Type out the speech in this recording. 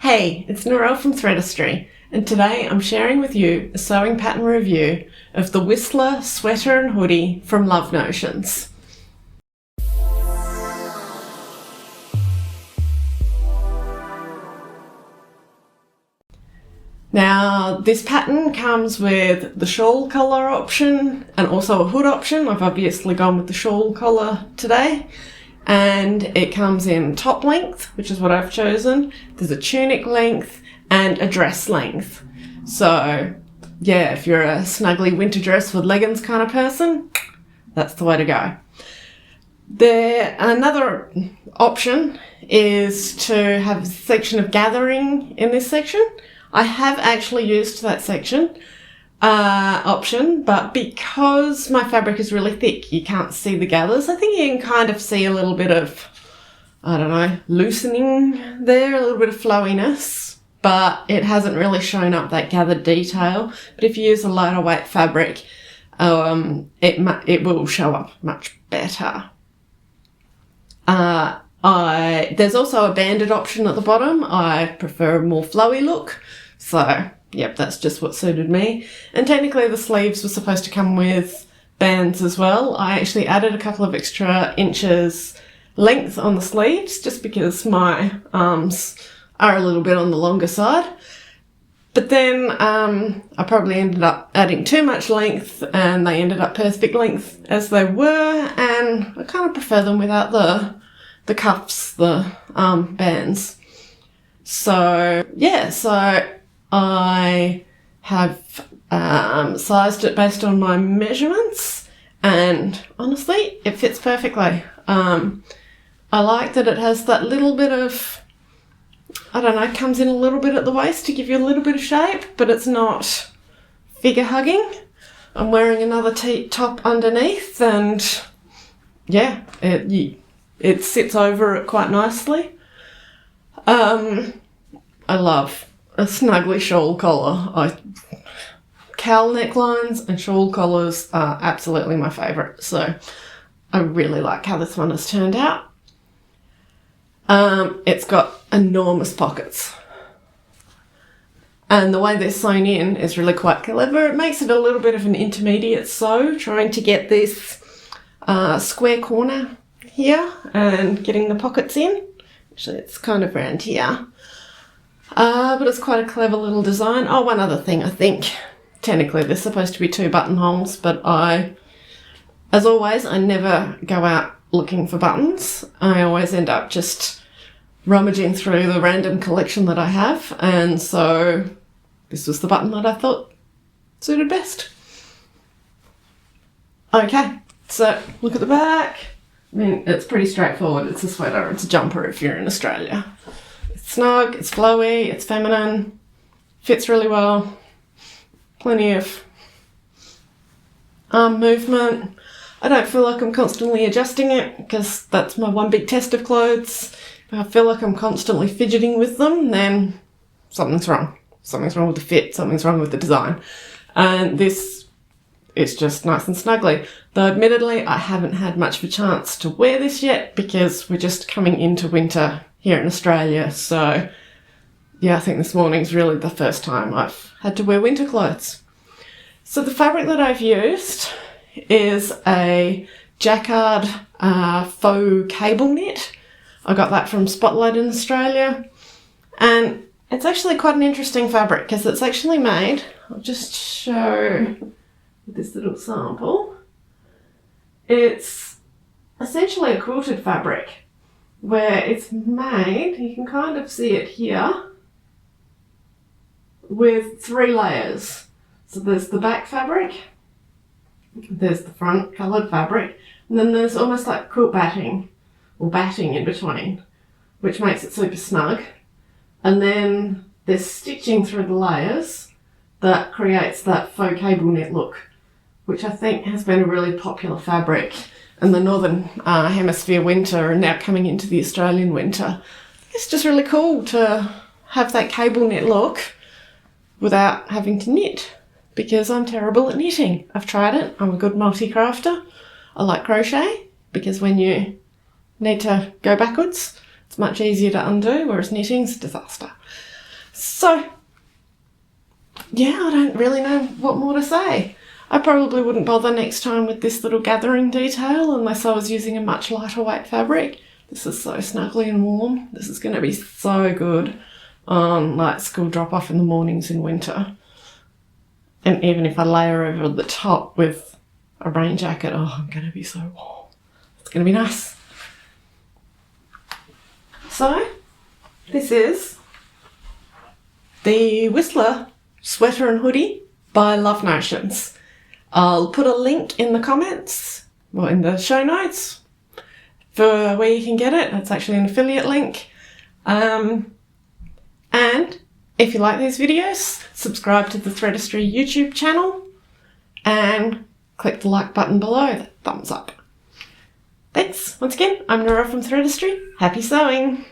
Hey, it's Narelle from Threadistry, and today I'm sharing with you a sewing pattern review of the Whistler sweater and hoodie from Love Notions. Now, this pattern comes with the shawl collar option and also a hood option. I've obviously gone with the shawl collar today. And it comes in top length, which is what I've chosen. There's a tunic length and a dress length. So, yeah, if you're a snuggly winter dress with leggings kind of person, that's the way to go. Another option is to have a section of gathering in this section. I have actually used that section option, but because my fabric is really thick, you can't see the gathers. I think you can kind of see a little bit of, loosening there, a little bit of flowiness, but it hasn't really shown up that gathered detail. But if you use a lighter weight fabric, it will show up much better. There's also a banded option at the bottom. I prefer a more flowy look, so yep, that's just what suited me. And technically the sleeves were supposed to come with bands as well. I actually added a couple of extra inches length on the sleeves just because my arms are a little bit on the longer side. But then I probably ended up adding too much length and they ended up perfect length as they were, and I kind of prefer them without the cuffs, the bands. So yeah, so I have sized it based on my measurements, and honestly, it fits perfectly. I like that it has that little bit of, it comes in a little bit at the waist to give you a little bit of shape, but it's not figure hugging. I'm wearing another top underneath, and yeah, it sits over it quite nicely. I love a snuggly shawl collar. Cowl necklines and shawl collars are absolutely my favourite, so I really like how this one has turned out. It's got enormous pockets, and the way they're sewn in is really quite clever. It makes it a little bit of an intermediate sew, trying to get this square corner here and getting the pockets in. Actually, it's kind of around here. But it's quite a clever little design. Oh, one other thing, I think technically there's supposed to be 2 buttonholes, but as always, I never go out looking for buttons. I always end up just rummaging through the random collection that I have, and so this was the button that I thought suited best. Okay, so look at the back. I mean, it's pretty straightforward. It's a sweater, it's a jumper if you're in Australia. It's snug, it's flowy, it's feminine, fits really well, plenty of arm movement. I don't feel like I'm constantly adjusting it, because that's my one big test of clothes. If I feel like I'm constantly fidgeting with them, then something's wrong. Something's wrong with the fit, something's wrong with the design. And this is just nice and snuggly. Though admittedly, I haven't had much of a chance to wear this yet because we're just coming into winter here in Australia. So yeah, I think this morning's really the first time I've had to wear winter clothes. So the fabric that I've used is a jacquard faux cable knit. I got that from Spotlight in Australia, and it's actually quite an interesting fabric because it's actually made, I'll just show this little sample. It's essentially a quilted fabric where it's made, you can kind of see it here, with 3 layers. So there's the back fabric, there's the front coloured fabric, and then there's almost like quilt batting or batting in between, which makes it super snug. And then there's stitching through the layers that creates that faux cable knit look, which I think has been a really popular fabric in the northern hemisphere winter and now coming into the Australian winter. It's just really cool to have that cable knit look without having to knit, because I'm terrible at knitting. I've tried it. I'm a good multi-crafter. I like crochet because when you need to go backwards, it's much easier to undo, whereas knitting's a disaster. So, yeah, I don't really know what more to say. I probably wouldn't bother next time with this little gathering detail unless I was using a much lighter weight fabric. This is so snuggly and warm. This is going to be so good on like school drop off in the mornings in winter. And even if I layer over the top with a rain jacket, oh, I'm going to be so warm. It's going to be nice. So, this is the Whistler sweater and hoodie by Love Notions. I'll put a link in the comments, or in the show notes, for where you can get it. It's actually an affiliate link. And if you like these videos, subscribe to the Threadistry YouTube channel and click the like button below, the thumbs up. Thanks. Once again, I'm Nora from Threadistry. Happy sewing!